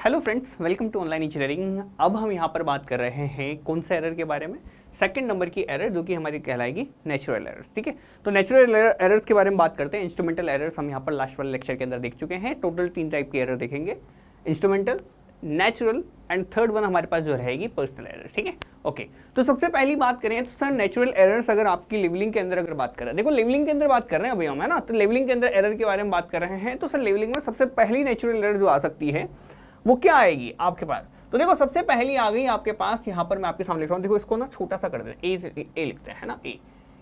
Hello friends, welcome to online engineering. अब हम यहाँ पर बात कर रहे हैं कौन से एरर के बारे में। सेकंड नंबर की एरर जो कि हमारी कहलाएगी नेचुरल एरर्स। ठीक है, तो नेचुरल एरर्स के बारे में बात करते हैं। इंस्ट्रूमेंटल एरर्स हम यहाँ पर लास्ट वाले लेक्चर के अंदर देख चुके हैं। टोटल 3 टाइप की एरर देखेंगे, instrumental, natural and third one हमारे पास जो रहेगी पर्सनल एरर। ठीक है, ओके। तो सबसे पहली बात करें तो सर नेचुरल एरर्स अगर आपकी लेवलिंग के अंदर अगर बात करें, देखो लेवलिंग के अंदर बात कर रहे हैं अभी हम, है ना। तो लेवलिंग के अंदर एरर के बारे में बात कर रहे हैं। तो सर लेवलिंग में सबसे पहली नेचुरल एरर जो आ सकती है वो क्या आएगी आपके पास। तो देखो सबसे पहली आ गई आपके पास, यहाँ पर मैं आपके सामने लिख रहा हूँ। देखो इसको ना छोटा सा कर देते हैं, ए लिखते हैं ना, ए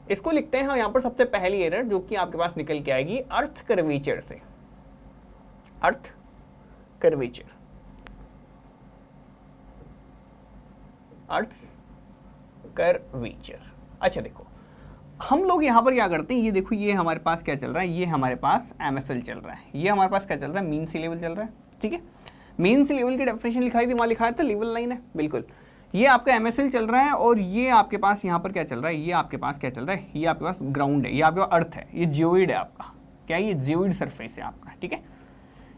इसको लिखते हैं यहाँ पर। सबसे पहली एरर जो कि आपके पास निकल के आएगी अर्थ कर्वेचर से, अर्थ कर्वेचर, अर्थ कर्वेचर। अच्छा देखो हम लोग यहाँ पर क्या करते हैं, ये देखो ये हमारे पास क्या चल रहा है, ये हमारे पास MSL चल रहा है, ये हमारे पास क्या चल रहा है, मीन सी लेवल चल रहा है। ठीक है, मीन सी लेवल की डेफिनेशन लिखाई थी, वहाँ लिखा था लेवल लाइन है, बिल्कुल। ये आपका MSL चल रहा है और ये आपके पास यहाँ पर क्या चल रहा है, ये आपके पास क्या चल रहा है, ये आपके पास ग्राउंड है, ये आपके पास अर्थ है, ये जियोइड है आपका, क्या ये जियोइड सरफेस है आपका। ठीक है,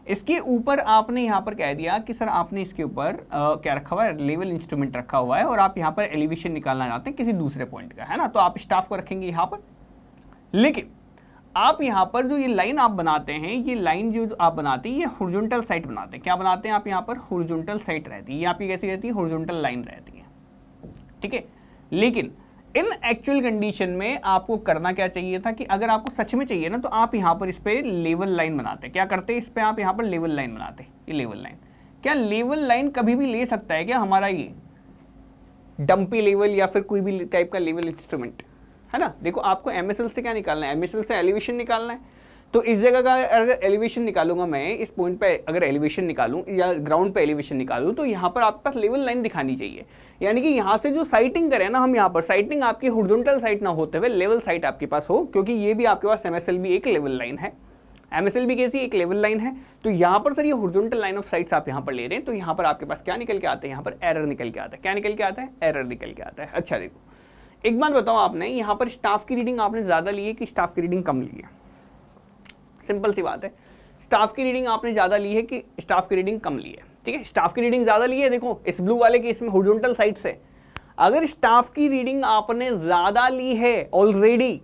इसके ऊपर आपने यहाँ पर कह दिया कि सर आपने इसके ऊपर क्या रखा हुआ है, लेवल इंस्ट्रूमेंट रखा हुआ है और आप यहाँ पर एलिवेशन निकालना चाहते हैं किसी दूसरे पॉइंट का, है ना। तो आप स्टाफ को रखेंगे यहाँ पर, लेकिन आप यहाँ पर जो ये लाइन आप बनाते हैं, ये लाइन जो आप बनाते हैं ये हॉरिजॉन्टल साइड बनाते हैं। क्या बनाते हैं आप यहाँ पर, हॉरिजॉन्टल साइड रहती है, ये आपकी कैसी रहती है, हॉरिजॉन्टल लाइन रहती है। ठीक है, लेकिन इन एक्चुअल कंडीशन में आपको करना क्या चाहिए था कि अगर आपको सच में चाहिए ना तो आप यहाँ पर इस पे लेवल लाइन बनाते। क्या करते इस पे आप यहाँ पर लेवल लाइन बनाते, ये लेवल लाइन। क्या लेवल लाइन कभी भी ले सकता है क्या हमारा ये डंपी लेवल या फिर कोई भी टाइप का लेवल इंस्ट्रूमेंट, है ना। देखो आपको MSL से क्या निकालना है, MSL से एलिवेशन निकालना है। तो इस जगह का अगर एलिवेशन निकालूंगा मैं, इस पॉइंट पे अगर एलिवेशन निकालूं या ग्राउंड पे एलिवेशन निकालूं, तो यहाँ पर आपके पास लेवल लाइन दिखानी चाहिए। यानी कि यहाँ से जो साइटिंग करें ना हम, यहाँ पर साइटिंग आपकी हॉरिजॉन्टल साइट ना होते हुए लेवल साइट आपके पास हो, क्योंकि ये भी आपके पास MSL भी एक लेवल लाइन है, MSL भी कैसी एक लेवल लाइन है। तो यहाँ पर सर ये हॉरिजॉन्टल लाइन ऑफ साइट्स आप यहाँ पर ले रहे हैं, तो यहाँ पर आपके पास क्या निकल के आता है, यहाँ पर एरर निकल के आता है। क्या निकल के आता है, एरर निकल के आता है। अच्छा देखो एक बात बताओ, आपने यहाँ पर स्टाफ की रीडिंग आपने ज्यादा ली है कि स्टाफ की रीडिंग कम ली है। सिंपल सी बात है, स्टाफ की रीडिंग आपने ज्यादा ली है कि स्टाफ की रीडिंग कम ली है। ठीक है, स्टाफ की रीडिंग ज्यादा ली है। देखो इस ब्लू वाले केस में हॉरिजॉन्टल साइड से अगर स्टाफ की रीडिंग आपने ज्यादा ली है ऑलरेडी,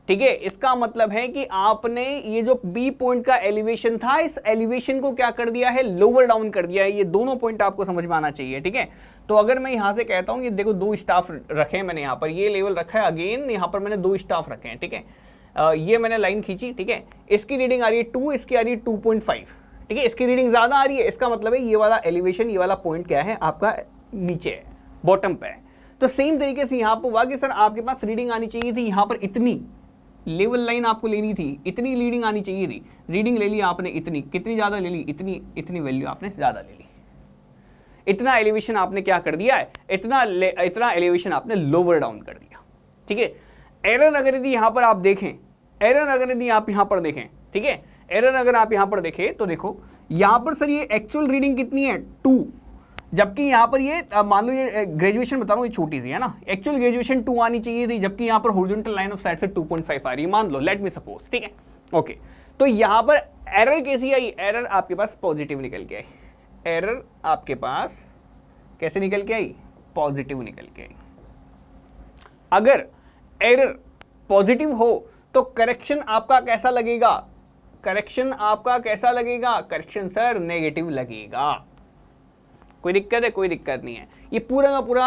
ठीक है, इसका मतलब है कि आपने ये जो बी पॉइंट का एलिवेशन था, इस एलिवेशन को क्या कर दिया है, लोअर डाउन कर दिया है। ये दोनों पॉइंट आपको समझ में आना चाहिए। ठीक है, तो अगर मैं यहां से कहता हूं कि देखो 2 स्टाफ रखे हैं मैंने, यहां पर ये लेवल रखा है, अगेन यहां पर मैंने 2 स्टाफ रखे हैं। ठीक है, ये मैंने लाइन खींची, ठीक है, इसकी रीडिंग आ रही है 2, इसकी आ रही है 2.5। ठीक है, इसकी रीडिंग ज्यादा आ रही है, इसका मतलब है ये वाला एलिवेशन, ये वाला पॉइंट क्या है आपका, नीचे है, बॉटम पे है। तो सेम तरीके से यहां पर हुआ कि सर आपके पास रीडिंग आनी चाहिए थी यहां पर इतनी, लेवल लाइन आपको लेनी थी, इतनी रीडिंग आनी चाहिए थी, रीडिंग ले ली आपने इतनी, कितनी ज्यादा ले ली, इतनी, इतनी वैल्यू आपने ज्यादा ले ली। इतना एलिवेशन आपने क्या कर दिया है, इतना एलिवेशन आपने लोअर डाउन कर दिया। ठीक है, एरर अगर यदि यहां पर आप देखें, एरर अगर यदि आप यहां पर देखें, ठीक है, एरर अगर आप यहां पर देखें तो देखो यहां पर सर ये एक्चुअल रीडिंग कितनी है 2, जबकि यहां पर ये मान लो ये ग्रेजुएशन बता रहा हूं, ये छोटी सी है ना, एक्चुअल ग्रेजुएशन 2 आनी चाहिए थी, जबकि यहां पर हॉरिजॉन्टल लाइन ऑफ साइट से 2.5 आ रही है, मान लो, लेट मी सपोज। ठीक है, ओके। तो यहां पर एरर कैसी आई, एरर आपके पास पॉजिटिव निकल के आई, एरर आपके पास कैसे निकल के आई, पॉजिटिव निकल के आई। अगर एरर पॉजिटिव हो तो करेक्शन आपका कैसा लगेगा, करेक्शन आपका कैसा लगेगा, करेक्शन सर नेगेटिव लगेगा। कोई दिक्कत है, कोई दिक्कत नहीं है। ये पूरा का पूरा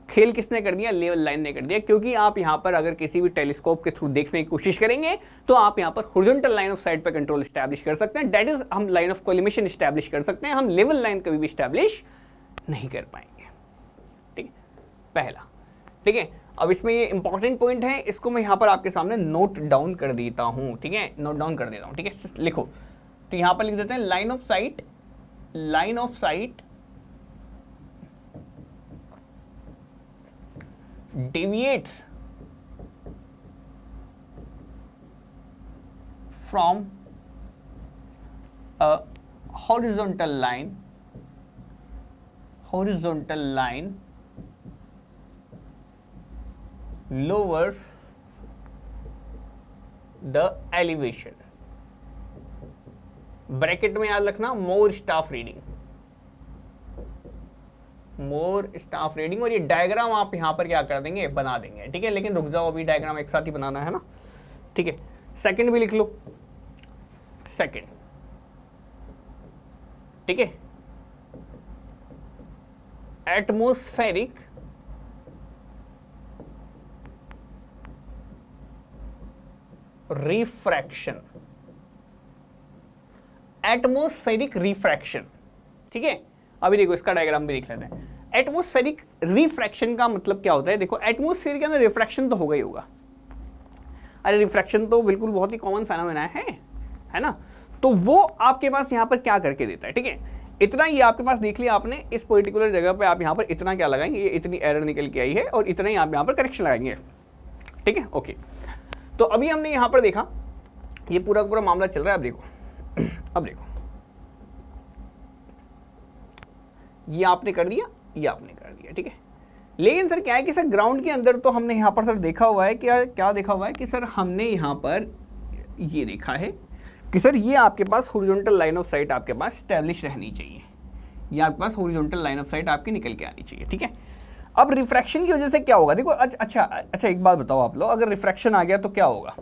खेल किसने कर दिया, लेवल लाइन ने कर दिया। क्योंकि आप यहां पर अगर किसी भी टेलीस्कोप के थ्रू देखने की कोशिश करेंगे तो आप यहां पर हॉरिजॉन्टल लाइन ऑफ साइट पर कंट्रोल एस्टैब्लिश कर सकते हैं, दैट इज हम लाइन ऑफ कोलिमेशन एस्टैब्लिश कर सकते हैं, हम लेवल लाइन कभी भी एस्टैब्लिश नहीं कर पाएंगे। ठीक है, पहला। ठीक है, अब इसमें ये इंपॉर्टेंट पॉइंट है, इसको मैं यहां पर आपके सामने नोट डाउन कर देता हूं। ठीक है, नोट डाउन कर देता हूं। ठीक है, लिखो, तो यहां पर लिख देते हैं line of site, line of site deviates from a horizontal line lowers the elevation। Bracket में याद रखना मोर स्टाफ रीडिंग, मोर स्टाफ रीडिंग, और ये डायग्राम आप यहाँ पर क्या कर देंगे, बना देंगे, ठीक है। लेकिन रुक जाओ, अभी डायग्राम एक साथ ही बनाना है ना, ठीक है। सेकंड भी लिख लो, सेकंड, ठीक है। एटमॉस्फेरिक रिफ्रैक्शन, एटमॉस्फेरिक रिफ्रैक्शन, ठीक है। अभी देखो इसका डायग्राम भी देख लेते हैं। एटमॉस्फेरिक रिफ्रैक्शन का मतलब क्या होता है, देखो एटमॉस्फेयर के अंदर रिफ्रैक्शन तो होगा ही होगा। अरे रिफ्रैक्शन तो बिल्कुल बहुत ही कॉमन फेनोमेना है ना। तो वो आपके पास यहाँ पर क्या करके देता है, ठीक है। इतना ये आपके पास देख लिया आपने, इस पर्टिकुलर जगह पे आप यहाँ पर इतना क्या लगाएंगे, ये इतनी एरर निकल के आई है और इतना ही आप यहाँ पर करेक्शन लगाएंगे, ठीक है, ओके। तो अभी हमने यहाँ पर देखा ये पूरा पूरा मामला चल रहा है। अब देखो, अब देखो, ये आपने कर दिया, ये आपने कर दिया, ठीक है। लेकिन सर क्या है कि सर ग्राउंड के अंदर तो हमने यहाँ पर सर देखा हुआ है, क्या देखा हुआ है कि सर हमने यहाँ पर ये देखा है कि सर ये आपके पास हॉरिजॉन्टल लाइन ऑफ साइट आपके पास स्टैब्लिश रहनी चाहिए, ये आपके पास हॉरिजॉन्टल लाइन ऑफ साइट आपकी निकल के आनी चाहिए, ठीक है। अब रिफ्रैक्शन की वजह से क्या होगा, देखो अच्छा एक बात बताओ आप लोग, अगर रिफ्रैक्शन आ गया तो क्या होगा।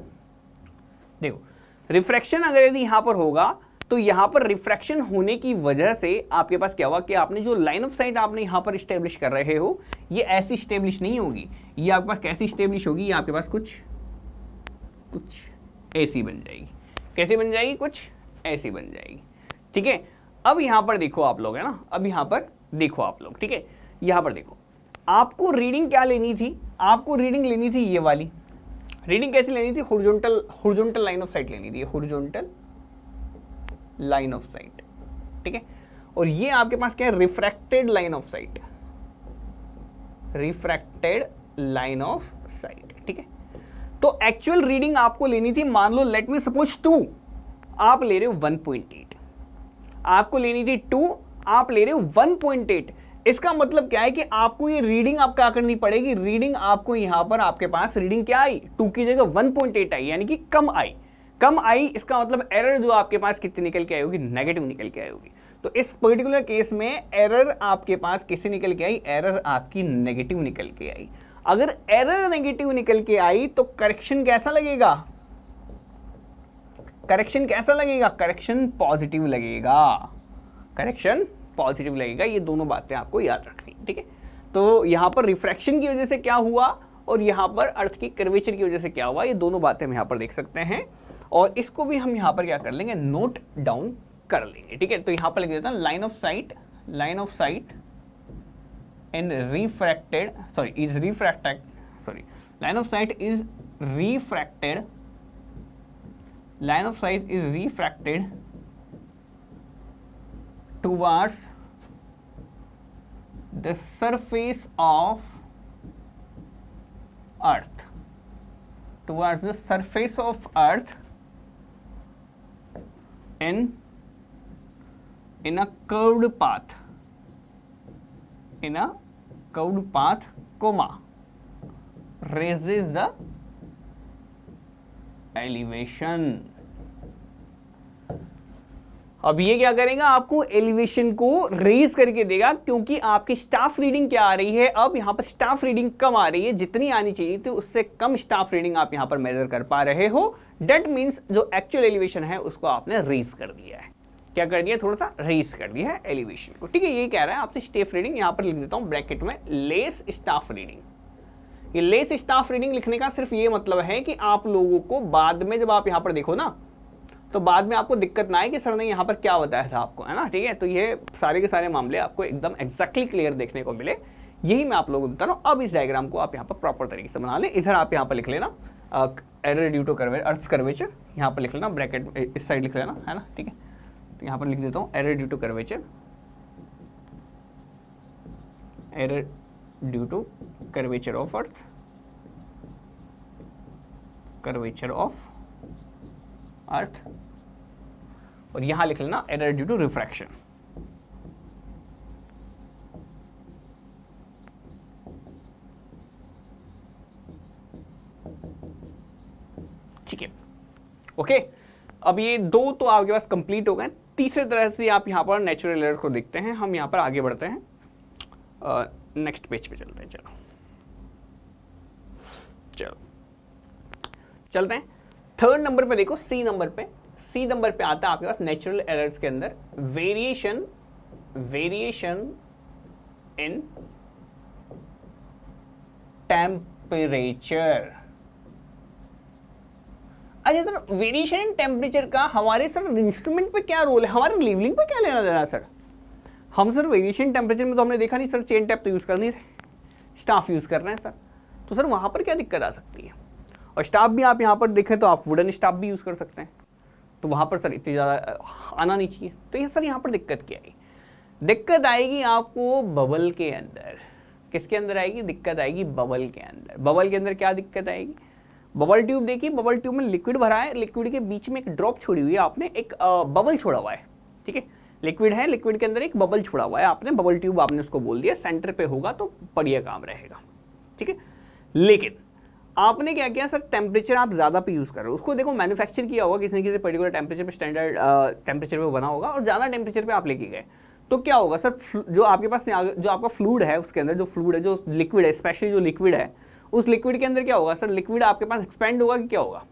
देखो रिफ्रैक्शन अगर यदि यहाँ पर होगा तो यहाँ पर रिफ्रैक्शन होने की वजह से आपके पास क्या हुआ कि आपने जो लाइन ऑफ साइट आपने यहाँ पर स्टेब्लिश कर रहे हो, ये ऐसी स्टेब्लिश नहीं होगी, ये आपके पास कैसी स्टेब्लिश होगी, ये आपके पास कुछ ऐसी बन जाएगी। कैसे बन जाएगी, कुछ ऐसी बन जाएगी, ठीक है। अब यहाँ पर देखो आप लोग, है ना, अब यहाँ पर देखो आप लोग, ठीक है। यहाँ पर देखो आपको रीडिंग क्या लेनी थी, आपको रीडिंग लेनी थी ये वाली। रीडिंग कैसे लेनी थी, हॉरिजॉन्टल लाइन ऑफ साइट लेनी थी, हॉरिजॉन्टल लाइन ऑफ साइट, ठीक है। और ये आपके पास क्या है, refracted line of site, refracted line of site, ठीक है। तो एक्चुअल रीडिंग आपको लेनी थी, मान लो लेट मी सपोज 2, आप ले रहे हो 1.8, आपको लेनी थी 2, आप ले रहे हो 1.8। इसका मतलब क्या है कि आपको ये रीडिंग आप क्या करनी पड़ेगी, रीडिंग आपको यहां पर आपके पास रीडिंग क्या आई, 2 की जगह 1.8 आई, यानी कि कम आई, कम आई। इसका मतलब एरर जो आपके पास कितनी निकल के आई होगी, नेगेटिव निकल के आई होगी। तो इस पर्टिकुलर केस में एरर आपके पास किससे निकल के आई, एरर आपकी नेगेटिव निकल के आई। अगर एरर नेगेटिव निकल के आई तो करेक्शन कैसा लगेगा, करेक्शन कैसा लगेगा, करेक्शन पॉजिटिव लगेगा, करेक्शन पॉजिटिव लगेगा। ये दोनों बातें आपको याद रखनी, ठीक है। तो यहां पर रिफ्रैक्शन की वजह से क्या हुआ और यहां पर अर्थ की कर्वेचर की वजह से क्या हुआ, ये दोनों बातें हम यहां पर देख सकते हैं। और इसको भी हम यहां पर क्या कर लेंगे, नोट डाउन कर लेंगे, ठीक है। तो यहां पर लिख देता हूं line of site in refracted, sorry is refracted, sorry line of site is refracted, line of site is refracted towards the surface of earth, towards the surface of earth in a curved path, in a curved path, comma raises the elevation। अब ये क्या करेगा, आपको elevation को raise करके देगा, क्योंकि आपकी स्टाफ रीडिंग क्या आ रही है, अब यहाँ पर स्टाफ रीडिंग कम आ रही है, जितनी आनी चाहिए थी उससे कम स्टाफ रीडिंग आप यहाँ पर मेजर कर पा रहे हो। डेट मीन्स जो एक्चुअल एलिवेशन है उसको आपने रेज कर दिया है। क्या कर दिया, थोड़ा सा रेज कर दिया है एलिवेशन को, ठीक है। ये कह रहा है आपसे स्टाफ रीडिंग, यहाँ पर लिख देता हूँ ब्रैकेट में लेस स्टाफ रीडिंग। ये लेस स्टाफ रीडिंग लिखने का सिर्फ ये मतलब है कि आप लोगों को बाद में जब आप यहाँ पर देखो ना, तो बाद में आपको दिक्कत ना आए कि सर ने यहाँ पर क्या बताया था आपको, है ना, ठीक है। तो ये सारे के सारे मामले आपको एकदम एग्जैक्टली क्लियर देखने को मिले, यही मैं आप लोगों को बता रहा हूँ। अब इस डायग्राम को आप यहाँ पर प्रॉपर तरीके से बना लें। इधर आप यहाँ पर लिख लेना error due to earth curvature, यहाँ पर लिख लेना ब्रैकेट इस साइड लिख लेना, है ना, ठीक है। तो यहाँ पर लिख देता हूँ error due to curvature, error due to curvature of earth, curvature of earth, और यहां लिख लेना एरर ड्यू टू रिफ्रैक्शन। ठीक है, ओके। अब ये दो तो आपके पास कंप्लीट हो गए। तीसरे तरह से आप यहां पर नेचुरल एरर को देखते हैं। हम यहां पर आगे बढ़ते हैं। नेक्स्ट पेज पे चलते हैं। चलो चलो चलते हैं थर्ड नंबर पे। देखो सी नंबर पे, सी नंबर पे आता है आपके पास नेचुरल एरर्स के अंदर वेरिएशन इन टेम्परेचर। अच्छा सर, वेरिएशन इन टेम्परेचर का हमारे सर इंस्ट्रूमेंट पे क्या रोल है, हमारे लेवलिंग पे क्या लेना देना सर? हम सर वेरिएशन टेम्परेचर में तो हमने देखा नहीं सर, चेन टैप तो यूज कर नहीं रहे, स्टाफ यूज कर रहे हैं सर, तो सर वहां पर क्या दिक्कत आ सकती है? और स्टाफ भी आप यहाँ पर देखें तो आप वुडन स्टाफ भी यूज कर सकते हैं, तो वहां पर सर इतनी ज्यादा आना नहीं चाहिए। तो ये सर यहाँ पर दिक्कत क्या आएगी? दिक्कत आएगी आपको बबल के अंदर। किसके अंदर आएगी दिक्कत? आएगी बबल के अंदर। बबल के अंदर क्या दिक्कत आएगी? बबल ट्यूब देखिए, बबल ट्यूब में लिक्विड भरा है, लिक्विड के बीच में एक ड्रॉप छोड़ी हुई है आपने, एक बबल छोड़ा हुआ है, ठीक है, लिक्विड है, लिक्विड के अंदर एक बबल छोड़ा हुआ है आपने, बबल ट्यूब आपने उसको बोल दिया, सेंटर पे होगा तो बढ़िया काम रहेगा, ठीक है। लेकिन आपने क्या किया सर, टेम्परेचर आप ज्यादा पे यूज कर रहे हो, उसको देखो मैन्युफैक्चर किया होगा किसी न किसी पर्टिकुलर टेम्परेचर पे, स्टैंडर्ड टेम्परेचर पे बना होगा, और ज्यादा टेम्परेचर पे आप लेके गए, तो क्या होगा सर, जो आपके पास जो आपका फ्लूइड है उसके अंदर, जो फ्लूइड है, जो लिक्विड है, स्पेशली जो लिक्विड है, उस लिक्विड के अंदर क्या होगा सर, लिक्विड आपके पास एक्सपेंड होगा कि क्या होगा?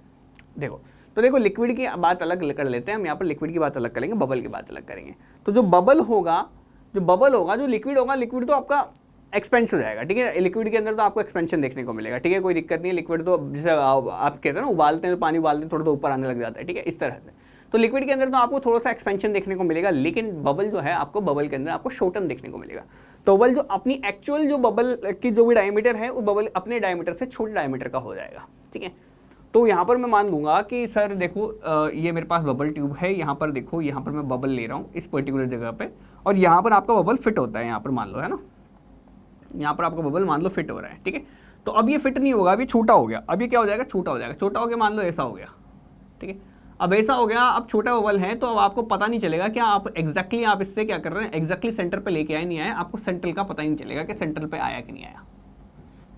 देखो, तो देखो लिक्विड की बात अलग कर लेते हैं हम, यहाँ पर लिक्विड की बात अलग करेंगे, बबल की बात अलग करेंगे। तो जो बबल होगा, जो लिक्विड होगा, लिक्विड तो आपका एक्सपेंशन हो जाएगा, ठीक है, लिक्विड के अंदर तो आपको एक्सपेंशन देखने को मिलेगा, ठीक है, कोई दिक्कत नहीं है। लिक्विड तो जैसे आप कहते हैं ना, उबालते हैं तो पानी उबालते हैं थोड़ा तो ऊपर आने लग जाता है, ठीक है, इस तरह से। तो लिक्विड के अंदर तो आपको थोड़ा सा एक्सपेंशन देखने को मिलेगा, लेकिन बबल जो है आपको, बबल के अंदर आपको शॉर्टन देखने को मिलेगा। तो बबल जो अपनी एक्चुअल जो बबल की जो भी डायमीटर है, वो बबल अपने डायमीटर से छोटे डायमीटर का हो जाएगा, ठीक है। तो यहाँ पर मैं मान लूंगा कि सर देखो ये मेरे पास बबल ट्यूब है, यहाँ पर देखो, यहाँ पर मैं बबल ले रहा हूँ इस पर्टिकुलर जगह पे, और यहाँ पर आपका बबल फिट होता है, यहाँ पर मान लो, है ना, यहाँ पर आपका बबल मान लो फिट हो रहा है, ठीक है। तो अब ये फिट नहीं होगा, अब ये छोटा हो गया, अब ये क्या हो जाएगा, छोटा हो जाएगा, छोटा हो गया, मान लो ऐसा हो गया, ठीक है। अब ऐसा हो गया, अब छोटा बबल है, तो अब आपको पता नहीं चलेगा कि आप एग्जैक्टली आप इससे क्या कर रहे हैं, एग्जैक्टली सेंटर पे लेके आए नहीं आए, आपको सेंट्रल का पता ही नहीं चलेगा कि सेंट्रल पे आया कि नहीं आया।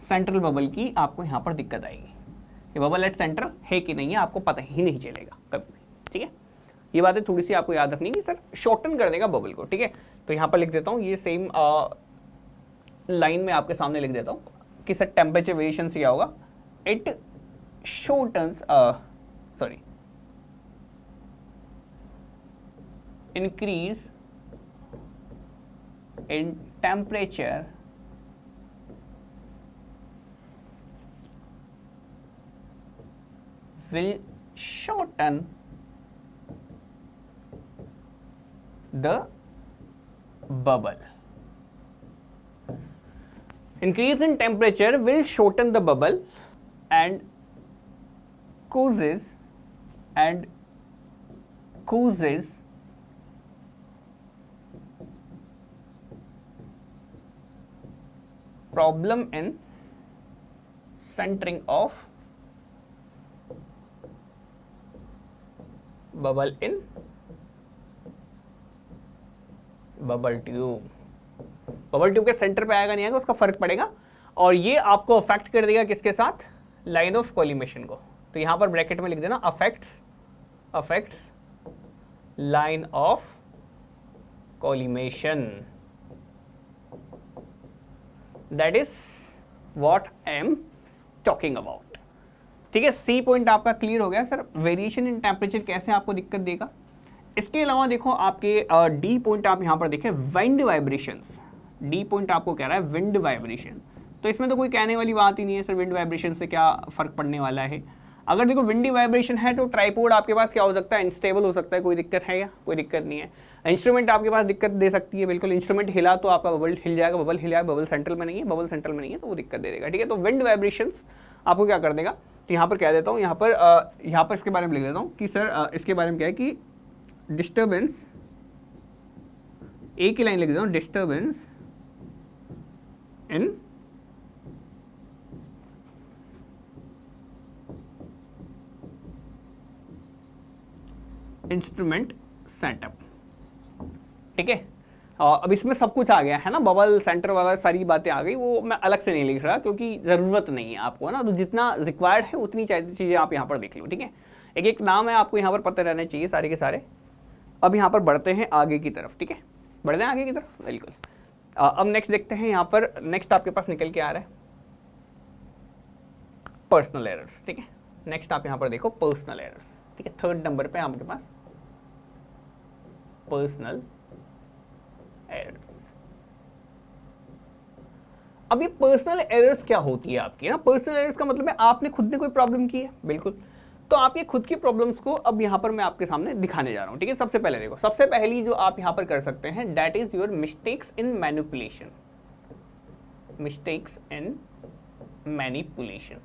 सेंट्रल बबल की आपको यहाँ पर दिक्कत आएगी, ये बबल एट सेंट्रल है कि नहीं है, आपको पता ही नहीं चलेगा कभी भी, ठीक है। ये बातें थोड़ी सी आपको याद रखनी है, सर शॉर्टन कर देगा बबल को, ठीक है। तो यहाँ पर लिख देता हूँ, ये सेम लाइन में आपके सामने लिख देता हूँ कि सर टेम्परेचर वेरिएशन से क्या होगा, it shortens, sorry, increase in temperature will shorten the bubble. Increase in temperature will shorten the bubble and causes problem in centering of bubble in bubble tube। Bubble tube के centre पे आएगा नहीं आएगा, उसका फर्क पड़ेगा, और ये आपको अफेक्ट कर देगा किसके साथ, लाइन ऑफ कोलिमेशन को। तो यहां पर ब्रैकेट में लिख देना affects line of collimation, that is what I am talking about, ठीक है। सी पॉइंट आपका क्लियर हो गया सर, वेरिएशन इन टेम्परेचर कैसे आपको दिक्कत देगा। इसके अलावा देखो आपके डी पॉइंट आप यहां पर देखें, विंड वाइब्रेशंस, डी पॉइंट आपको कह रहा है विंड वाइब्रेशन। तो इसमें तो कोई कहने वाली बात ही नहीं है सर, विंड वाइब्रेशन से क्या फर्क पड़ने वाला है। अगर देखो विंडी वाइब्रेशन है तो ट्राइपॉड आपके पास क्या हो सकता है, अनस्टेबल हो सकता है, कोई दिक्कत है या कोई दिक्कत नहीं है। इंस्ट्रूमेंट आपके पास दिक्कत दे सकती है, बिल्कुल, इंस्ट्रूमेंट हिला तो आपका बबल हिल जाएगा, बबल हिला, बबल सेंट्रल में नहीं है, बबल सेंट्रल में नहीं है तो वो दिक्कत दे देगा, ठीक है। तो विंड वाइब्रेशन आपको क्या कर देगा, तो यहाँ पर कह देता हूँ, यहाँ पर इसके बारे में लिख देता हूँ कि सर इसके बारे में क्या है कि डिस्टर्बेंस, एक ही लाइन लिख देता हूँ, डिस्टर्बेंस इन इंस्ट्रूमेंट सेटअप, ठीक है। अब इसमें सब कुछ आ गया है ना, बबल सेंटर वाला सारी बातें आ गई, वो मैं अलग से नहीं लिख रहा क्योंकि ज़रूरत नहीं है आपको, है ना। तो जितना रिक्वायर्ड है उतनी चीज़ें आप यहाँ पर देख लो, ठीक है। एक एक नाम है आपको यहाँ पर पता रहने चाहिए सारे के सारे। अब यहाँ पर बढ़ते हैं आगे की तरफ, ठीक है, बढ़ते हैं आगे की तरफ, बिल्कुल। अब नेक्स्ट देखते हैं यहाँ पर, नेक्स्ट आपके पास निकल के आ रहा है पर्सनल एरर्स, ठीक है। नेक्स्ट आप यहाँ पर देखो पर्सनल एरर्स, ठीक है, थर्ड नंबर पे आपके पास पर्सनल एरर्स। अब ये पर्सनल एरर्स क्या होती है आपकी ना, पर्सनल एरर्स का मतलब है आपने खुद ने कोई प्रॉब्लम की है, बिल्कुल, तो आप ये खुद की प्रॉब्लम्स को अब यहाँ पर मैं आपके सामने दिखाने जा रहा हूँ, ठीक है। सबसे पहले देखो, सबसे पहली जो आप यहाँ पर कर सकते हैं, that is your mistakes in manipulation, mistakes in manipulation.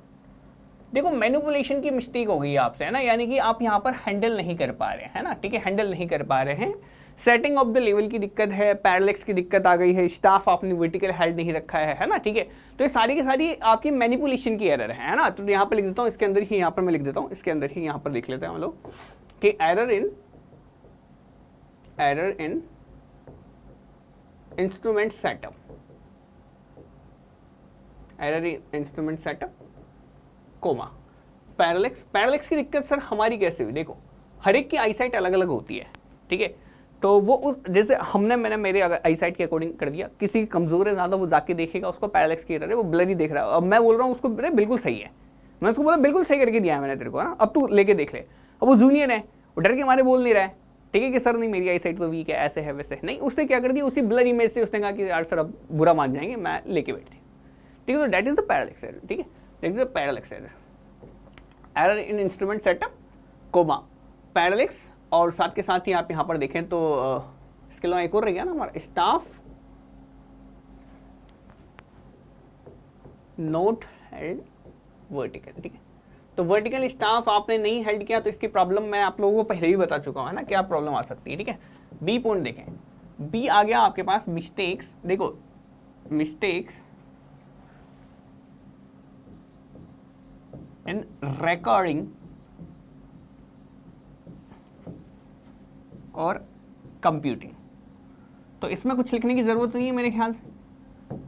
देखो मैनिपुलेशन की मिस्टेक हो गई आपसे, है ना, यानी कि आप यहाँ पर हैंडल नहीं कर पा रहे हैं ना, ठीक है, हैंडल नहीं कर पा रहे हैं, सेटिंग ऑफ द लेवल की दिक्कत है, पैरालेक्स की दिक्कत आ गई है, स्टाफ आपने वर्टिकल हेड नहीं रखा है ना, ठीक है। तो ये सारी की सारी आपकी मैनिपुलेशन की एरर है ना। तो यहाँ पर लिख देता हूँ, इसके अंदर ही यहाँ पर मैं लिख देता हूँ, इसके अंदर ही यहाँ पर लिख लेते हैं हम लोग कि error in instrument setup, error in instrument setup comma parallax. Parallax की दिक्कत सर हमारी कैसे हुई, देखो हर एक की आईसाइट अलग अलग होती है, ठीक है, तो वो उस जैसे मैंने मेरे अगर आईसाइट के अकॉर्डिंग कर दिया, किसी कमजोर है ज्यादा, वो जाके देखेगा उसको पैरालेक्स की एरर है, वो ब्लरी देख रहा है, अब मैं बोल रहा हूँ उसको बिल्कुल सही है, मैं उसको बोला बिल्कुल सही करके दिया है मैंने तेरे को ना, अब तू लेके देख ले। अब वो जूनियर है, वो डर के मारे बोल नहीं रहा है, ठीक है, कि सर नहीं मेरी आईसाइट तो वीक है, ऐसे है वैसे नहीं, उसने क्या कर दिया, उसी ब्लर इमेज से उसने कहा कि यार सर अब बुरा मान जाएंगे, मैं लेके बैठी, ठीक है। तो that is the parallax error, ठीक है, that is the parallax error, error in instrument setup comma parallax. और साथ के साथ ही आप यहाँ पर देखें तो इसके अलावा एक और रह गया ना हमारा स्टाफ नोट हेल्ड वर्टिकल, ठीक है। तो वर्टिकल स्टाफ आपने नहीं हेल्ड किया तो इसकी प्रॉब्लम मैं आप लोगों को पहले भी बता चुका हूं ना, क्या प्रॉब्लम आ सकती है, ठीक है। बी पॉइंट देखें, बी आ गया आपके पास मिस्टेक्स, देखो मिस्टेक्स इन रिकॉर्डिंग और कंप्यूटिंग। तो इसमें कुछ लिखने की जरूरत नहीं है मेरे ख्याल से।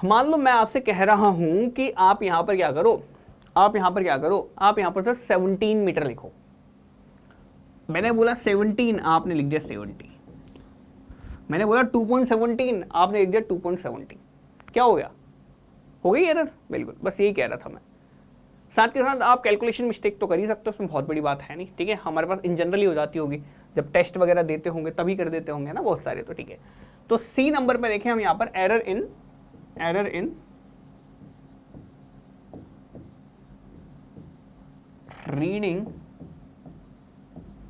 मान लो मैं आपसे कह रहा हूं कि आप यहां पर क्या करो, आप यहां पर सर 17 मीटर लिखो, मैंने बोला 17, आपने लिख दिया 70, मैंने बोला 2.17, आपने लिख दिया 2.17, क्या हो गया, हो गई एरर, बिल्कुल, बस यही कह रहा था मैं। साथ के साथ आप कैलकुलेशन मिस्टेक तो कर ही सकते हो, उसमें बहुत बड़ी बात है नहीं, ठीक है, हमारे पास इन जनरल ही हो जाती होगी, जब टेस्ट वगैरह देते होंगे तभी कर देते होंगे ना बहुत सारे, तो ठीक है। तो सी नंबर पे देखें हम यहाँ पर error in reading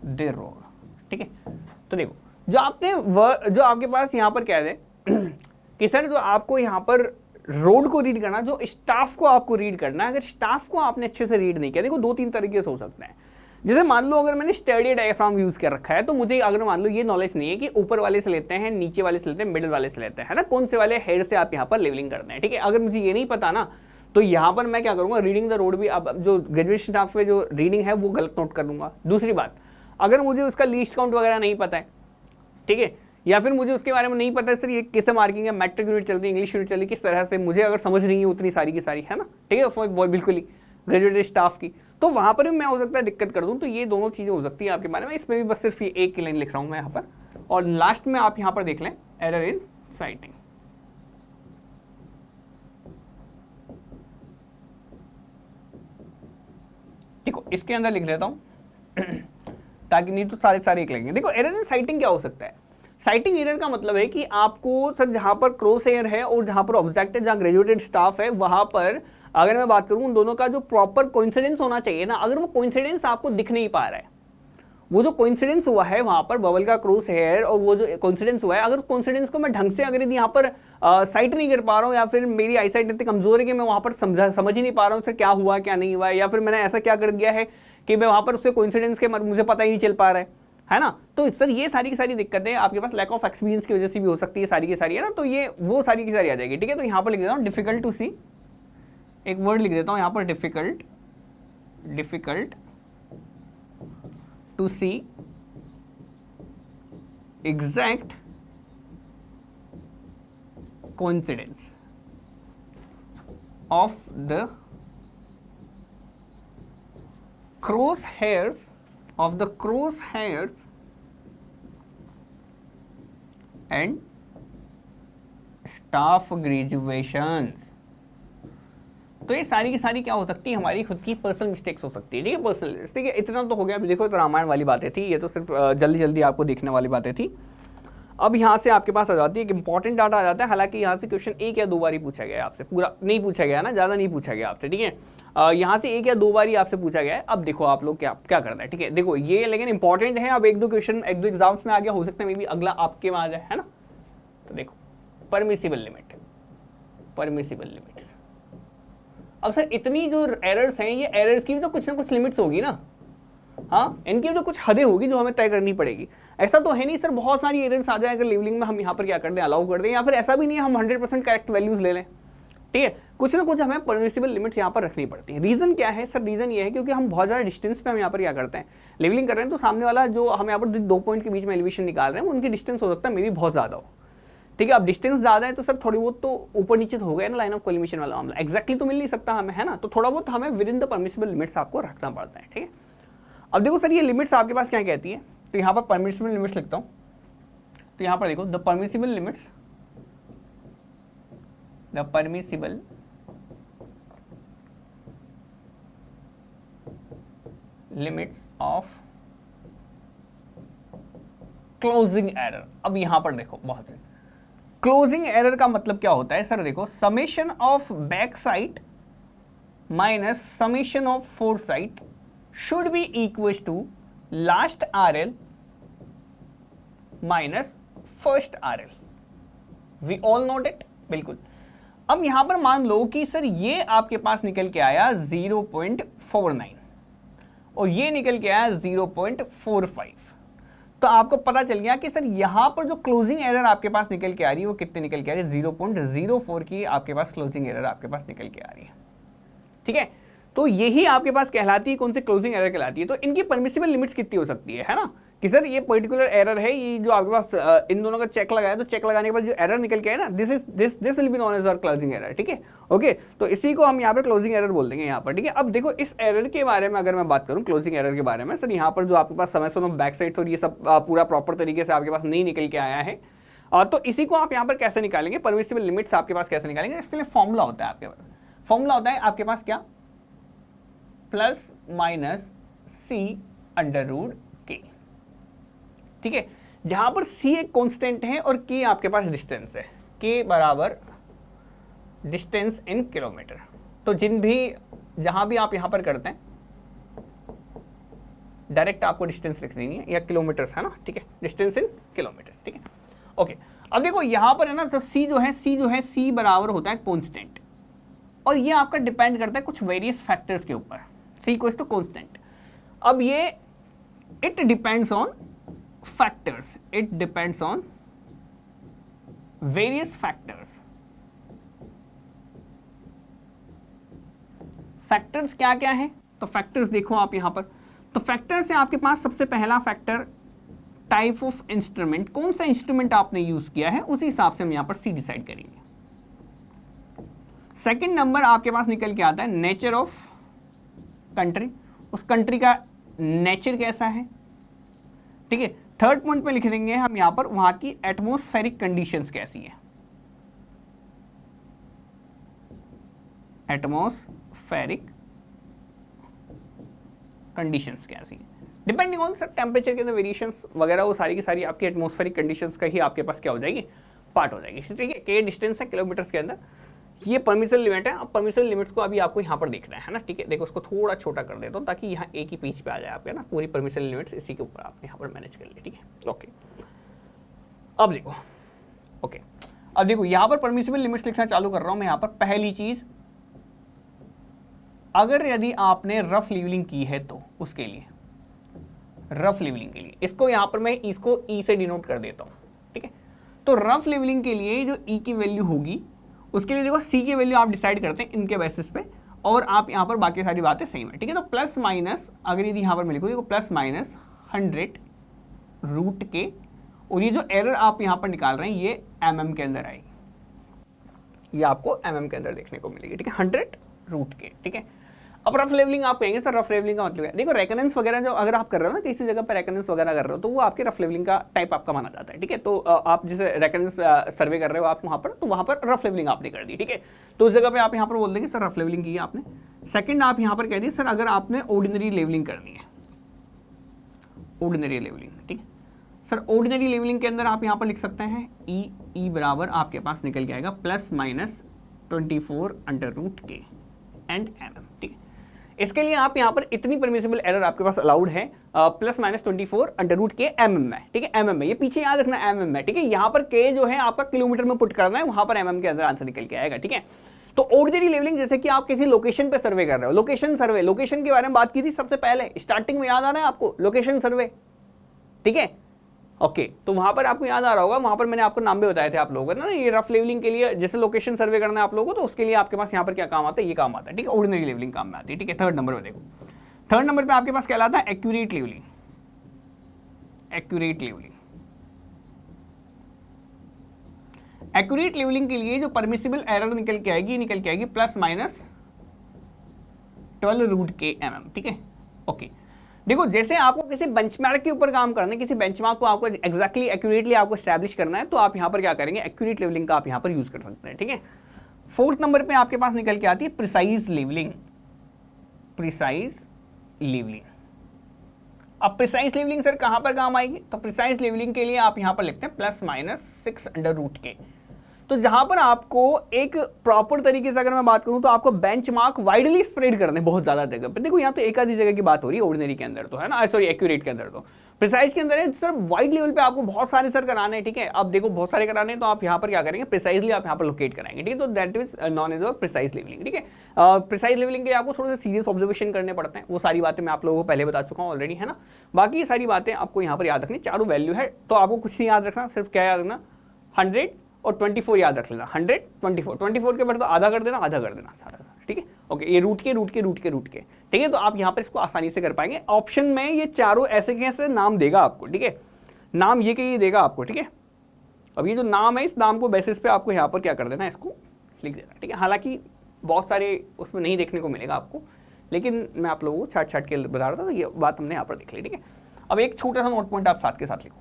the road, ठीक है। तो देखो जो आपके पास यहाँ पर क्या है कि सर जो आपको यहाँ पर रोड को रीड करना, जो स्टाफ को आपको रीड करना है, अगर स्टाफ को आपने अच्छे से रीड नहीं किया, देखो 2-3 तरीके से हो सकते हैं। जैसे मान लो अगर मैंने स्टडी डायफ्राम यूज कर रखा है, तो मुझे अगर मान लो ये नॉलेज नहीं है कि ऊपर वाले से लेते हैं, नीचे वाले से लेते हैं, मिडिल वाले से लेते हैं, है ना, कौन से वाले हेड से आप यहाँ पर लेवलिंग करते हैं, ठीक है। अगर मुझे ये नहीं पता ना, तो यहाँ पर मैं क्या करूंगा, रीडिंग द रोड भी अब जो ग्रेजुएशन स्टाफ में जो रीडिंग है वो गलत नोट कर दूंगा। दूसरी बात, अगर मुझे उसका लीस्ट काउंट वगैरह नहीं पता है, ठीक है, या फिर मुझे उसके बारे में नहीं पता है सर ये कैसे मार्किंग है, मैट्रिक यूनिट चल रही है, इंग्लिश यूनिट चल रही है, किस तरह से, मुझे अगर समझ नहीं है उतनी सारी की सारी, है ना, ठीक है, बिल्कुल ही ग्रेजुएट स्टाफ की, तो वहां पर भी मैं हो सकता है दिक्कत कर दूं। तो ये दोनों चीजें हो सकती है आपके बारे में, इसमें भी बस सिर्फ ये एक की लाइन लिख रहा हूं मैं यहाँ पर। और लास्ट में आप यहाँ पर देख लें एरर इन साइटिंग, देखो इसके अंदर लिख लेता हूं ताकि नहीं तो सारे एक लगेंगे। देखो एरर इन साइटिंग क्या हो सकता है, साइटिंग एरर का मतलब है कि आपको सर जहां पर क्रॉस एयर है और जहां पर ऑब्जेक्ट है, जहां ग्रेजुएटेड स्टाफ है, वहां पर अगर मैं बात करूं उन दोनों का जो प्रॉपर कोइंसिडेंस होना चाहिए ना, अगर वो कोइंसिडेंस आपको दिख नहीं पा रहा है, वो जो कोइंसिडेंस हुआ है वहां पर बबल का क्रॉस हेयर और वो जो कोइंसिडेंस हुआ है, अगर कोइंसिडेंस को मैं ढंग से अगर यहाँ पर साइट नहीं कर पा रहा हूँ, या फिर मेरी आई साइट इतनी कमजोर है कि मैं वहां पर समझ ही नहीं पा रहा हूँ सर क्या हुआ क्या नहीं हुआ, या फिर मैंने ऐसा क्या कर दिया है कि मैं वहां पर उसके कोइंसिडेंस के मुझे पता ही नहीं चल पा रहा है ना। तो सर ये सारी की सारी दिक्कतें आपके पास लैक ऑफ एक्सपीरियंस की वजह से भी हो सकती है, सारी की सारी, है ना। तो ये वो सारी की सारी आ जाएगी, ठीक है। तो यहाँ पर लिख देता हूँ डिफिकल्ट टू सी, एक वर्ड लिख देता हूँ यहाँ पर difficult to see exact coincidence of the crosshairs and of graduations. तो ये सारी की सारी क्या हो सकती है, हमारी खुद की पर्सनल मिस्टेक्स हो सकती है, ठीक है, पर्सनल। ठीक है, इतना तो हो गया। अभी देखो तो रामायण वाली बातें थी, ये तो सिर्फ जल्दी जल्दी आपको देखने वाली बातें थी। अब यहाँ से आपके पास आ जाती है कि इंपॉर्टेंट डाटा आ जाता है। हालांकि यहाँ से क्वेश्चन एक या दो बार ही पूछा गया है आपसे, पूरा नहीं पूछा गया ना, ज़्यादा नहीं पूछा गया आपसे, ठीक है। यहाँ से एक या दो बार ही आपसे पूछा गया है। अब देखो आप लोग क्या क्या करना है, ठीक है। देखो ये लेकिन इंपॉर्टेंट है। अब एक दो क्वेश्चन एक दो एग्जाम्स में आ गया, हो सकता है मे बी अगला आपके में आ जाए, है ना। तो देखो परमिसिबल लिमिट, परमिसिबल लिमिट्स। अब सर इतनी जो एरर्स हैं, ये एरर्स की भी तो कुछ ना कुछ लिमिट्स होगी ना, हाँ, इनकी तो कुछ हदें होगी जो हमें तय करनी पड़ेगी। ऐसा तो है नहीं सर बहुत सारी एरर्स आ जाए अगर लेवलिंग में हम यहाँ पर क्या कर दें, अलाउ कर दें, या फिर ऐसा भी नहीं है हम 100% करेक्ट वैल्यूज ले लें, ठीक है। कुछ ना कुछ हमें परमिसिबल लिमिट्स यहाँ पर रखनी पड़ती है। रीजन क्या है सर, रीजन ये है क्योंकि हम बहुत ज़्यादा डिस्टेंस पे हम यहाँ पर क्या करते हैं, लेवलिंग कर रहे हैं, तो सामने वाला जो हम यहाँ पर दो पॉइंट के बीच में एलिवेशन निकाल रहे हैं उनकी डिस्टेंस हो सकता है मे भी बहुत ज़्यादा हो, ठीक है। अब डिस्टेंस ज़्यादा है तो सर थोड़ी बहुत तो ऊपर नीचे तो हो गया ना लाइन ऑफ कोलिमिशन वाला मामला, एक्जैक्टली तो मिल नहीं सकता हमें, है ना। तो थोड़ा बहुत हमें with in the permissible limits आपको रखना पड़ता है, ठीक है। अब देखो सर ये लिमिट्स आपके पास क्या कहती है, तो यहाँ पर परमिसिबल लिमिट्स लिखता हूँ। तो यहाँ पर देखो the permissible limits, the permissible limits of closing error. अब यहां पर देखो बहुत है, क्लोजिंग एरर का मतलब क्या होता है सर, देखो summation of back side minus summation of fore side should be equal to last RL minus first RL. We all note it, बिल्कुल। अब यहां पर मान लो कि सर ये आपके पास निकल के आया 0.49 और ये निकल के आया 0.45। तो आपको पता चल गया कि सर यहां पर जो क्लोजिंग एरर आपके पास निकल के आ रही है वो कितने निकल के आ रही है, 0.04 की आपके पास क्लोजिंग एरर आपके पास निकल के आ रही है, ठीक है। तो यही आपके पास कहलाती है, कौन सी क्लोजिंग एरर कहलाती है। तो इनकी परमिसिबल लिमिट्स कितनी हो सकती है ना, कि सर ये पर्टिकुलर एरर है, ये जो आपके पास इन दोनों का चेक लगाया, तो चेक लगाने के बाद जो एरर निकल के आया ना, this will be known as our closing error, ठीक है, ओके। तो इसी को हम यहाँ पर क्लोजिंग एरर बोल देंगे यहाँ पर, ठीक है। अब देखो इस एरर के बारे में अगर मैं बात करूँ, क्लोजिंग एरर के बारे में, सर यहाँ पर जो आपके पास समेशन ऑफ बैक साइड और ये सब पूरा प्रॉपर तरीके से आपके पास नहीं निकल के आया है, तो इसी को आप यहाँ पर कैसे निकालेंगे, परमिसिबल लिमिट्स आपके पास कैसे निकालेंगे, इसके लिए फॉर्मूला होता है आपके पास। फॉर्मूला होता है आपके पास क्या, प्लस माइनस सी अंडर रूट के, ठीक है। जहां पर सी एक कांस्टेंट है और के आपके पास डिस्टेंस है, के बराबर डिस्टेंस इन किलोमीटर। तो जहां भी आप यहां पर करते हैं डायरेक्ट आपको डिस्टेंस लिख देनी है या किलोमीटर्स, है ना, ठीक है, डिस्टेंस इन किलोमीटर्स, ठीक है, ओके। अब देखो यहां पर है ना, तो सी जो है सी बराबर होता है कांस्टेंट, और ये आपका डिपेंड करता है कुछ वेरियस फैक्टर्स के ऊपर, सी इक्वल्स टू कांस्टेंट। अब ये it depends on factors, it depends on various factors. Factors क्या क्या है, तो फैक्टर्स देखो आप यहां पर, तो फैक्टर्स है आपके पास सबसे पहला फैक्टर टाइप ऑफ इंस्ट्रूमेंट, कौन सा इंस्ट्रूमेंट आपने यूज किया है उसी हिसाब से हम यहां पर सी डिसाइड करेंगे। सेकंड नंबर आपके पास निकल के आता है नेचर ऑफ कंट्री, उस कंट्री का नेचर कैसा है, ठीक है। थर्ड पॉइंट पे लिख देंगे हम यहां पर वहां की एटमॉस्फेरिक कंडीशंस कैसी है, एटमॉस्फेरिक कंडीशंस कैसी है, डिपेंडिंग ऑन सर टेम्परेचर के अंदर वेरिएशंस वगैरह, वो सारी की सारी आपकी एटमॉस्फेरिक कंडीशंस का ही आपके पास क्या हो जाएगी, पार्ट हो जाएगी, ठीक है। के डिस्टेंस है किलोमीटर्स के अंदर, ये परमिसिबल लिमिट है। अब परमिसिबल लिमिट्स को अभी आपको यहाँ पर देखना है ना, ठीक है। देखो उसको थोड़ा छोटा कर देता हूँ ताकि यहाँ एक ही पेज पे आ जाए आपके ना, पूरी परमिसिबल लिमिट्स इसी के ऊपर आप यहाँ पर मैनेज कर ले, ठीक है, ओके। अब देखो, ओके, अब देखो यहाँ पर परमिसिबल लिमिट्स लिखना चालू कर रहा हूँ मैं यहाँ पर। पहली चीज, अगर यदि आपने रफ लेवलिंग की है तो उसके लिए, रफ लेवलिंग के लिए इसको यहाँ पर मैं इसको ई से डिनोट कर देता हूँ, ठीक है। तो रफ लेवलिंग के लिए जो ई की वैल्यू होगी उसके लिए देखो सी की वैल्यू आप डिसाइड करते हैं इनके बेसिस पे, और आप यहाँ पर बाकी सारी बातें सेम है, ठीक है। तो प्लस माइनस अगर यदि यहाँ पर मैं लिखूँ देखो प्लस माइनस 100 रूट के, और ये जो एरर आप यहाँ पर निकाल रहे हैं ये mm के अंदर आएगी, ये आपको mm के अंदर देखने को मिलेगी, ठीक है, 100 रूट के, ठीक है। अब रफ लेवलिंग आप कहेंगे सर रफ लेवलिंग का मतलब है, देखो रेकनेंस वगैरह जो अगर आप कर रहे हो ना किसी जगह पर रेकनेंस वगैरह कर रहे हो तो वो आपके रफ लेवलिंग का टाइप आपका माना जाता है, ठीक है। तो आप जैसे रेकनेंस सर्वे कर रहे हो आप वहां पर, तो वहां पर रफ लेवलिंग आपने कर दी, ठीक है। तो उस जगह पे आप यहाँ पर बोल देंगे सर रफ लेवलिंग की है आपने। सेकंड आप यहाँ पर कह दिए सर अगर आपने ऑर्डिनरी लेवलिंग करनी है, ऑर्डिनरी लेवलिंग, ठीक है सर। ऑर्डिनरी लेवलिंग के अंदर आप यहाँ पर लिख सकते हैं ई बराबर आपके पास निकल के आएगा ±24/√k एंड mm, ठीक है। इसके लिए आप यहाँ पर इतनी परमिसिबल एरर आपके पास अलाउड है +/24/√k mm में, ठीक है। mm में, ये पीछे याद रखना mm में, ठीक है। यहाँ पर k जो है आपका किलोमीटर में पुट करना है, वहां पर mm के अंदर आंसर निकल के आएगा, ठीक है। तो ऑर्डिनरी लेवलिंग जैसे कि आप किसी लोकेशन पे सर्वे कर रहे हो, लोकेशन सर्वे, लोकेशन के बारे में बात की थी सबसे पहले स्टार्टिंग में, याद आ रहा है आपको लोकेशन सर्वे, ठीक है। ओके तो वहां पर आपको याद आ रहा होगा, वहां पर मैंने आपको नाम भी बताए थे आप लोगों को ना, ये रफ लेवलिंग के लिए जैसे लोकेशन सर्वे करना है आप लोगों को, तो उसके लिए आपके पास यहाँ पर क्या काम आता है, ये काम आता है, ठीक है। ऑर्डिनरी लेवलिंग काम में आती है, ठीक है। थर्ड नंबर पे देखो, थर्ड नंबर पे आपके पास क्या आता है, accurate levelling. Accurate levelling, accurate levelling के लिए जो परमिसिबल एरर निकल के आएगी ±12√k mm, ठीक है। ओके देखो जैसे आपको किसी बेंचमार्क के ऊपर काम करना है, किसी बेंचमार्क को आपको एग्जैक्टली एक्यूरेटली आपको एस्टैब्लिश करना है, तो आप यहां पर क्या करेंगे, एक्यूरेट लेवलिंग का आप यहां पर यूज कर सकते हैं, ठीक है। फोर्थ नंबर पे आपके पास निकल के आती है प्रिसाइज लेवलिंग। प्रिसाइज लेवलिंग, अब प्रिसाइज लेवलिंग सर कहां पर काम आएगी, तो प्रिसाइज लेवलिंग के लिए आप यहां पर लिखते हैं +/6√k। तो जहां पर आपको एक प्रॉपर तरीके से अगर मैं बात करूं तो आपको बेंचमार्क वाइडली स्प्रेड करने बहुत ज्यादा जगह पर, देखो यहां तो एक आधी जगह की बात हो रही है ऑर्डिनरी के अंदर तो है ना, सॉरी एक्यूरेट के अंदर, तो प्रिसाइज के अंदर है सर वाइड लेवल पे आपको बहुत सारे सर कराने हैं, ठीक है। अब देखो बहुत सारे कराने हैं तो आप यहां पर क्या करेंगे, प्रिसाइजली आप यहां पर लोकेट कराएंगे, ठीक है। तो that is known as precise levelling, ठीक है। प्रिसाइज लेवलिंग के लिए आपको थोड़े से सीरियस ऑब्जर्वेशन करने पड़ते हैं, वो सारी बातें मैं आप लोगों को पहले बता चुका हूं ऑलरेडी, है ना। बाकी ये सारी बातें आपको यहां पर याद रखनी, चारों वैल्यू है तो आपको कुछ नहीं याद रखना, सिर्फ क्या याद रखना 100 और 24 याद रख लेना, 100 24 के बाद तो आधा कर देना, आधा कर देना सारा, ठीक है। ओके ये रूट के, ठीक है। तो आप यहां पर इसको आसानी से कर पाएंगे। ऑप्शन में ये चारों ऐसे कैसे नाम देगा आपको, ठीक है, नाम ये के ये देगा आपको, ठीक है। अब ये जो नाम है इस नाम को बेसिस पे आपको यहां पर क्या कर देना, इसको लिख देना, ठीक है। हालांकि बहुत सारे उसमें नहीं देखने को मिलेगा आपको, लेकिन मैं आप लोगों को छाट के बता रहा था, तो ये बात हमने यहाँ पर देख ली, ठीक है। अब एक छोटा सा नोट पॉइंट आप साथ के साथ लिखो,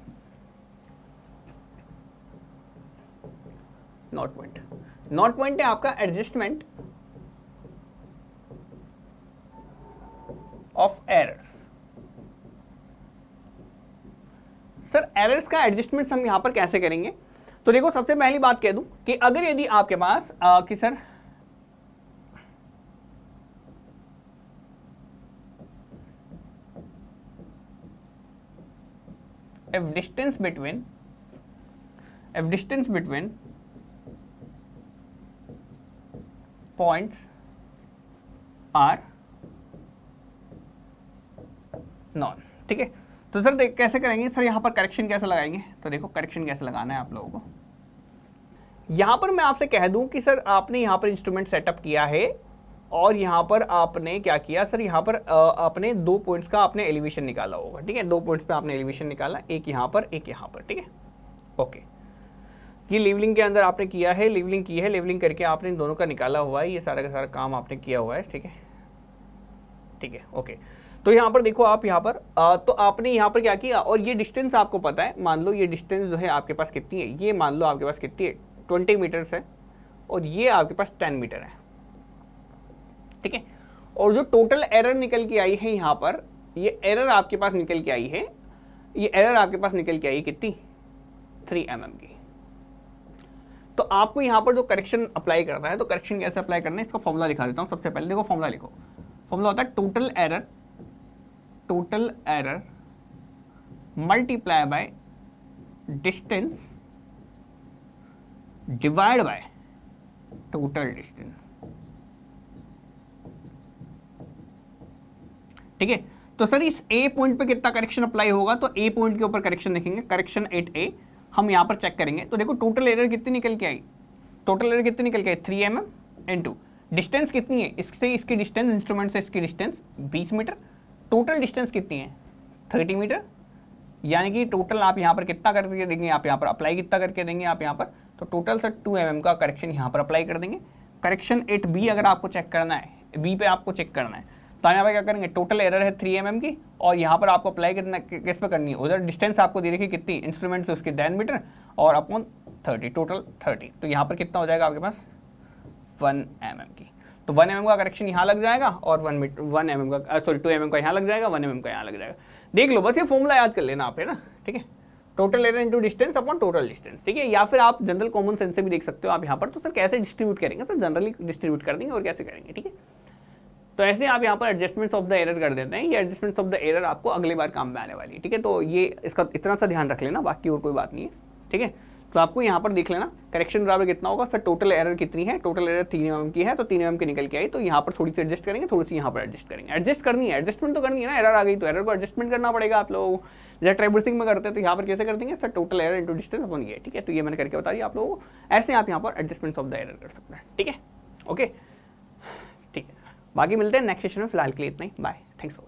नोट पॉइंट है आपका adjustment of errors. Sir errors का एडजस्टमेंट हम यहां पर कैसे करेंगे, तो देखो सबसे पहली बात कह दूं कि अगर यदि आपके पास कि sir if distance between points are non, ठीक है। तो सर देख कैसे करेंगे सर, यहां पर करेक्शन कैसे लगाएंगे, तो देखो करेक्शन कैसे लगाना है आप लोगों को। यहां पर मैं आपसे कह दूं कि सर आपने यहां पर इंस्ट्रूमेंट सेटअप किया है और यहां पर आपने क्या किया सर, यहां पर आपने 2 पॉइंट्स का आपने एलिवेशन निकाला होगा, ठीक है। 2 पॉइंट्स पे आपने एलिवेशन निकाला, एक यहां पर एक यहां पर, ठीक है। ओके ये लेवलिंग के अंदर आपने किया है, लेवलिंग की है, लेवलिंग करके आपने इन दोनों का निकाला हुआ है, ये सारा का सारा काम आपने किया हुआ है, ठीक है, ठीक है। ओके तो यहाँ पर देखो आप यहाँ पर तो आपने यहाँ पर क्या किया, और ये डिस्टेंस आपको पता है, मान लो ये डिस्टेंस जो है आपके पास कितनी है, ये मान लो आपके पास कितनी है 20 मीटर्स है, और ये आपके पास 10 मीटर है, ठीक है। और जो टोटल एरर निकल के आई है यहाँ पर, ये एरर आपके पास निकल के आई है, ये एरर आपके पास निकल के आई कितनी 3 mm की। तो आपको यहाँ पर जो करेक्शन अप्लाई करना है, तो करेक्शन कैसे अप्लाई करना है, इसका फॉर्मूला लिखा देता हूँ। सबसे पहले देखो फॉर्मूला लिखो, फॉर्मूला होता है total error multiply by distance divide by total distance, ठीक है। तो सर इस ए पॉइंट पे कितना करेक्शन अप्लाई होगा, तो ए पॉइंट के ऊपर करेक्शन लिखेंगे, करेक्शन एट ए हम यहां पर चेक करेंगे। तो देखो टोटल एरर कितनी निकल के आई, टोटल एरर कितनी निकल के आई 3 mm इनटू डिस्टेंस कितनी है, इससे इसकी डिस्टेंस, इंस्ट्रूमेंट से इसकी डिस्टेंस 20 मीटर, टोटल डिस्टेंस कितनी है 30 मीटर, यानी कि टोटल आप यहाँ पर कितना करके देंगे, आप यहाँ पर अप्लाई कितना करके देंगे आप यहाँ पर, तो टोटल सर 2 mm का करेक्शन यहाँ पर अप्लाई कर देंगे। करेक्शन एट बी अगर आपको चेक करना है, बी पे आपको चेक करना है, तो यहाँ पे क्या करेंगे, टोटल एरर है 3 mm की, और यहाँ पर आपको अप्लाई कितना किस पे करनी है, उधर डिस्टेंस आपको दे रखी कितनी, इंस्ट्रूमेंट से उसकी डायमीटर और अपॉन 30, टोटल 30। तो यहाँ पर कितना हो जाएगा आपके पास 1 mm की। तो 1 mm का करेक्शन यहाँ लग जाएगा और 1 mm का 2 mm का यहाँ लग जाएगा, 1 mm का यहाँ लग जाएगा। देख लो बस, ये फॉर्मूला याद कर लेना आप, है ना, ठीक है। Total error into distance upon total distance, ठीक है। या फिर आप जनरल कॉमन सेंस से भी देख सकते हो आप यहाँ पर। तो सर कैसे डिस्ट्रीब्यूट करेंगे, सर जनरली डिस्ट्रीब्यूट कर देंगे और कैसे करेंगे, ठीक है। तो ऐसे आप यहाँ पर एडजस्टमेंट्स ऑफ द एरर कर देते हैं। ये एडजस्टमेंट्स ऑफ द एरर आपको अगली बार काम में आने वाली है, ठीक है। तो ये इसका इतना सा ध्यान रख लेना, बाकी और कोई बात नहीं है, ठीक है। तो आपको यहाँ पर देख लेना करेक्शन बराबर कितना होगा, सर टोटल एरर कितनी है, टोटल एरर 3 mm की है, तो 3 mm की निकल के आई, तो यहाँ पर थोड़ी सी एडजस्ट करेंगे, थोड़ी सी यहाँ पर एडजस्ट करेंगे। एडजस्ट करनी है, एडजस्टमेंट तो करनी है ना, एरर आ गई तो एरर को एडजस्टमेंट करना पड़ेगा आप लोगों को। जैसे ट्रेवर्सिंग में करते हैं तो यहाँ पर कैसे कर देंगे, sir total error into distance अपन ये, ठीक है। तो ये मैंने करके बता दिया आप लोगों को। ऐसे आप यहाँ पर एडजस्टमेंट ऑफ द एरर कर सकते हैं, ठीक है, ओके, ठीक है। बाकी मिलते हैं नेक्स्ट सेशन में, फिलहाल के लिए इतना ही, बाय, थैंक्स फॉर